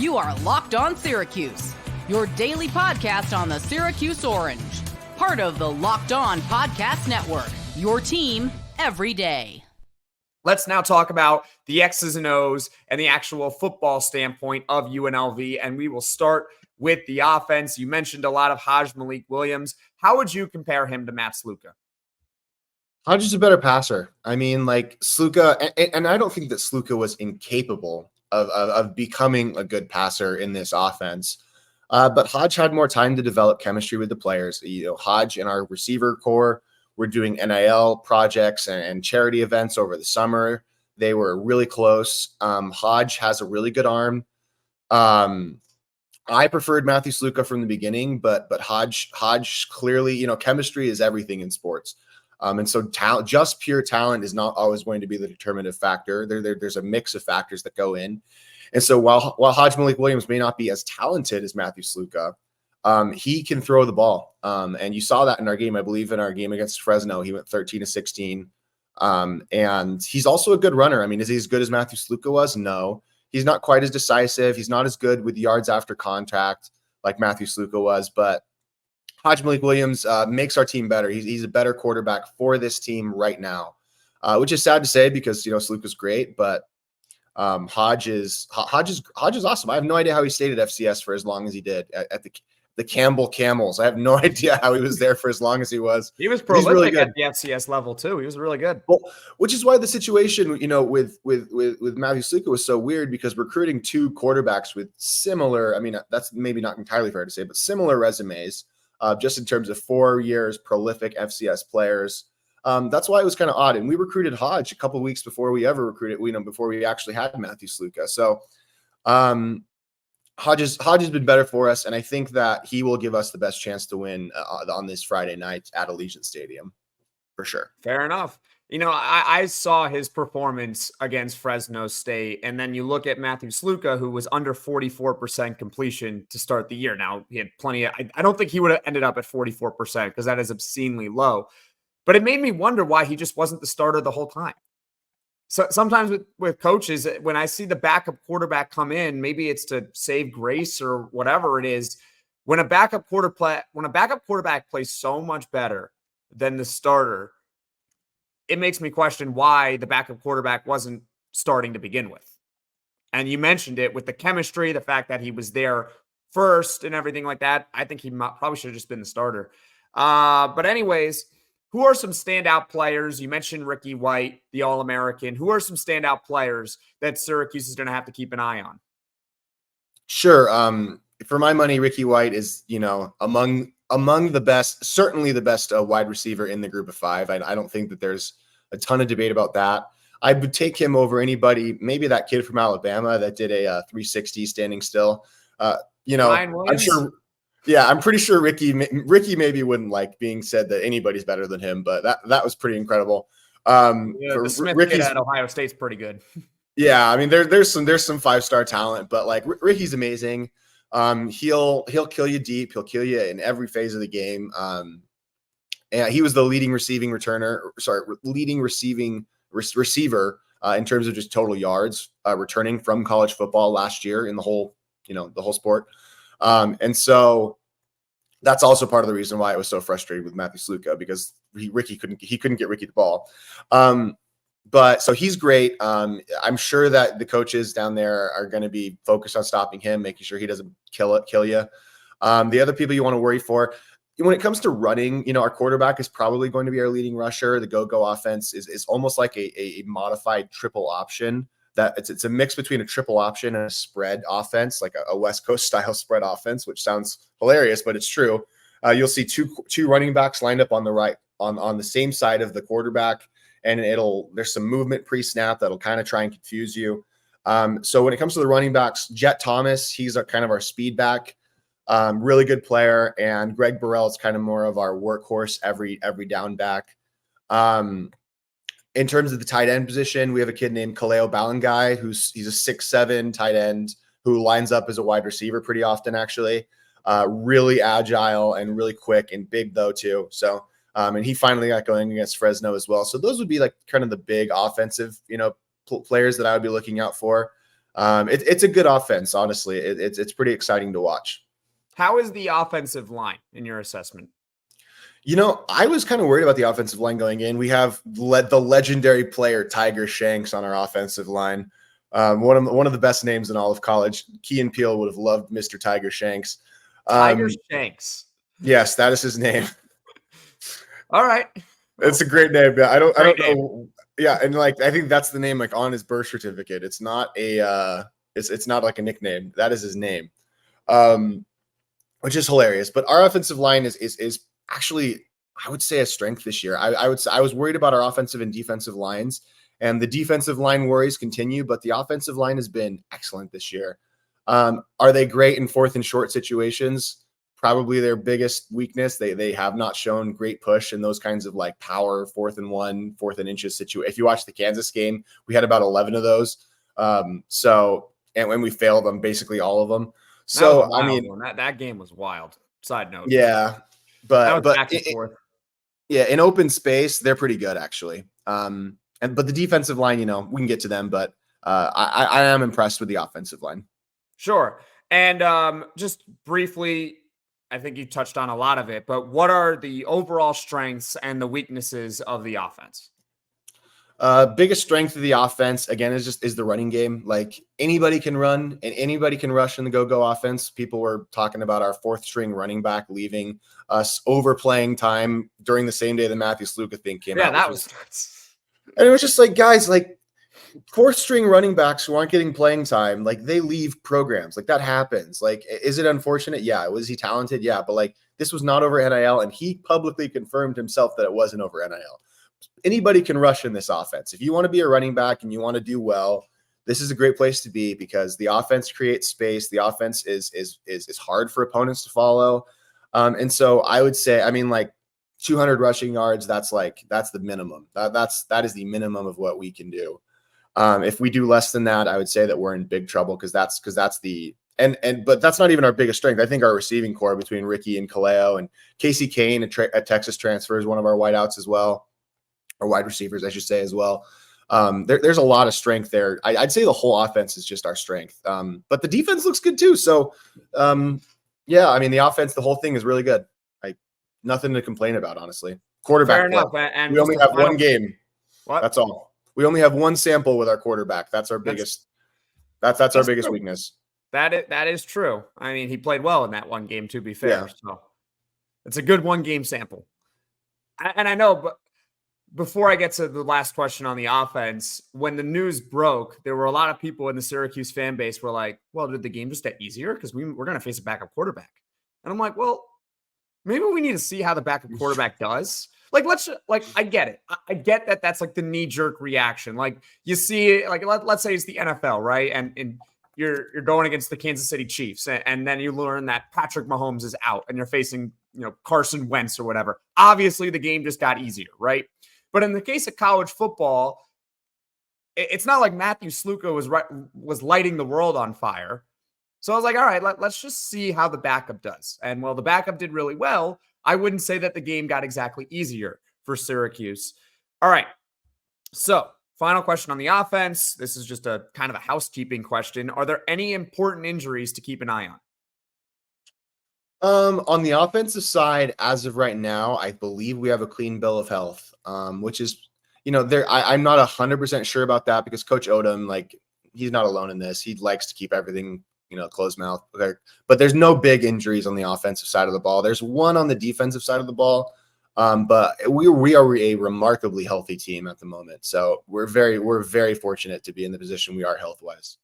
You are Locked On Syracuse, your daily podcast on the Syracuse Orange. Part of the Locked On Podcast Network, your team every day. Let's now talk about the X's and O's and the actual football standpoint of UNLV, and we will start with the offense. You mentioned a lot of Hajj-Malik Williams. How would you compare him to Matt Sluka? Hajj is a better passer. I mean, like Sluka, and I don't think that Sluka was incapable of becoming a good passer in this offense. But Hajj had more time to develop chemistry with the players. You know, Hajj and our receiver core were doing NIL projects and charity events over the summer. They were really close. Hajj has a really good arm. I preferred Matthew Sluka from the beginning, but Hajj clearly, you know, chemistry is everything in sports. And so just pure talent is not always going to be the determinative factor. There's a mix of factors that go in. And so while Hajj-Malik Williams may not be as talented as Matthew Sluka, he can throw the ball. And you saw that in our game. I believe in our game against Fresno, he went 13 to 16. And he's also a good runner. I mean, is he as good as Matthew Sluka was? No. He's not quite as decisive. He's not as good with yards after contact like Matthew Sluka was, but Hajj-Malik Williams makes our team better. He's a better quarterback for this team right now, which is sad to say because, you know, Sluka's great, but Hajj is awesome. I have no idea how he stayed at FCS for as long as he did at the Campbell Camels. I have no idea how he was there for as long as he was. He was prolific really at the FCS level too. He was really good. Well, which is why the situation, you know, with Matthew Sluka was so weird, because recruiting two quarterbacks with similar, I mean, that's maybe not entirely fair to say, but similar resumes, just in terms of 4 years, prolific FCS players. That's why it was kind of odd. And we recruited Hajj a couple of weeks before we ever recruited, you know, before we actually had Matthew Sluka. So Hajj has been better for us, and I think that he will give us the best chance to win on this Friday night at Allegiant Stadium, for sure. Fair enough. You know, I saw his performance against Fresno State, and then you look at Matthew Sluka, who was under 44% completion to start the year. Now, he had plenty of, I don't think he would have ended up at 44% because that is obscenely low. But it made me wonder why he just wasn't the starter the whole time. So sometimes with coaches, when I see the backup quarterback come in, maybe it's to save grace or whatever it is. When a backup quarterback plays so much better than the starter, it makes me question why the backup quarterback wasn't starting to begin with. And you mentioned it with the chemistry, the fact that he was there first and everything like that. I think he probably should have just been the starter. But anyways, who are some standout players? You mentioned Ricky White, the All-American. Who are some standout players that Syracuse is going to have to keep an eye on? Sure. For my money, Ricky White is, you know, among the best, certainly the best wide receiver in the group of five. I don't think that there's a ton of debate about that. I would take him over anybody, maybe that kid from Alabama that did a 360 standing still. You know, I'm sure. Yeah, I'm pretty sure Ricky maybe wouldn't like being said that anybody's better than him, but that was pretty incredible. The Smith kid at Ohio State's pretty good. Yeah, I mean there's some 5-star talent, but like Ricky's amazing. He'll kill you deep. He'll kill you in every phase of the game. And he was the leading receiving receiver in terms of just total yards returning from college football last year in the whole sport. And so that's also part of the reason why I was so frustrated with Matthew Sluka, because Ricky couldn't get Ricky the ball. But so he's great. I'm sure that the coaches down there are going to be focused on stopping him, making sure he doesn't kill you. The other people you want to worry for when it comes to running, you know, our quarterback is probably going to be our leading rusher. The go-go offense is almost like a modified triple option. That it's a mix between a triple option and a spread offense, like a West Coast style spread offense, which sounds hilarious, but it's true. You'll see two running backs lined up on the right on the same side of the quarterback, and there's some movement pre-snap that'll kind of try and confuse you. So when it comes to the running backs, Jet Thomas, he's kind of our speed back, really good player, and Greg Burrell is kind of more of our workhorse every down back. In terms of the tight end position, we have a kid named Kaleo Balangai, he's a 6'7" tight end who lines up as a wide receiver pretty often, actually. Really agile and really quick and big though too. So, and he finally got going against Fresno as well. So those would be like kind of the big offensive, you know, players that I would be looking out for. It's a good offense, honestly. It's pretty exciting to watch. How is the offensive line in your assessment? I was kind of worried about the offensive line going in. We have the legendary player Tiger Shanks on our offensive line. One of the best names in all of college. Key and Peele would have loved Mr. Tiger Shanks. Tiger Shanks. Yes, that is his name. All right. It's a great name. I don't know. Name. Yeah, and I think that's the name on his birth certificate. It's not it's not like a nickname. That is his name. Which is hilarious. But our offensive line is actually, I would say, a strength this year. I was worried about our offensive and defensive lines, and the defensive line worries continue, but the offensive line has been excellent this year. Are they great in fourth and short situations? Probably their biggest weakness. They have not shown great push in those kinds of power 4th and 1, 4th and inches situation. If you watch the Kansas game, we had about 11 of those. And when we failed them, basically all of them. So that game was wild. Side note. Yeah, but back and forth. Yeah, in open space, they're pretty good actually. But the defensive line, we can get to them, but I am impressed with the offensive line. Sure. And just briefly, I think you touched on a lot of it, but what are the overall strengths and the weaknesses of the offense? Biggest strength of the offense, again, is the running game. Anybody can run and anybody can rush in the go-go offense. People were talking about our 4th string running back leaving us overplaying time during the same day the Matthew Sluka thing came out. Yeah, that was nuts. And it was just guys, 4th string running backs who aren't getting playing time, they leave programs. That happens. Is it unfortunate? Yeah. Was he talented? Yeah. But this was not over NIL, and he publicly confirmed himself that it wasn't over NIL. Anybody can rush in this offense. If you want to be a running back and you want to do well, this is a great place to be because the offense creates space. The offense is hard for opponents to follow. And so I would say, 200 rushing yards, that's the minimum. That is the minimum of what we can do. If we do less than that, I would say that we're in big trouble because that's but that's not even our biggest strength. I think our receiving core between Ricky and Kaleo and Casey Kane, a Texas transfer, is one of our wideouts as well, or wide receivers, I should say, as well. There's a lot of strength there. I'd say the whole offense is just our strength. But the defense looks good too. So, the offense, the whole thing is really good. Nothing to complain about, honestly. Quarterback. Fair enough. And we only have one game. What? That's all. We only have one sample with our quarterback. That's our biggest. That's our biggest true. Weakness. That is true. He played well in that one game, to be fair. Yeah. So it's a good 1-game sample. And I know, but before I get to the last question on the offense, when the news broke, there were a lot of people in the Syracuse fan base were like, "Well, did the game just get easier because we're going to face a backup quarterback?" And I'm like, "Well, maybe we need to see how the backup quarterback does." I get it. I get that that's the knee-jerk reaction. You see it, let's say it's the NFL, right? And you're going against the Kansas City Chiefs, and then you learn that Patrick Mahomes is out, and you're facing Carson Wentz or whatever. Obviously, the game just got easier, right? But in the case of college football, it's not like Matthew Sluka was lighting the world on fire. So I was like, all right, let's just see how the backup does. And while the backup did really well, I wouldn't say that the game got exactly easier for Syracuse. All right. So final question on the offense. This is just a kind of a housekeeping question. Are there any important injuries to keep an eye on? On the offensive side, as of right now, I believe we have a clean bill of health, which is, I'm not 100% sure about that because Coach Odom, he's not alone in this. He likes to keep everything, closed mouth. Okay. But there's no big injuries on the offensive side of the ball. There's one on the defensive side of the ball. But we are a remarkably healthy team at the moment. So we're very fortunate to be in the position we are health-wise.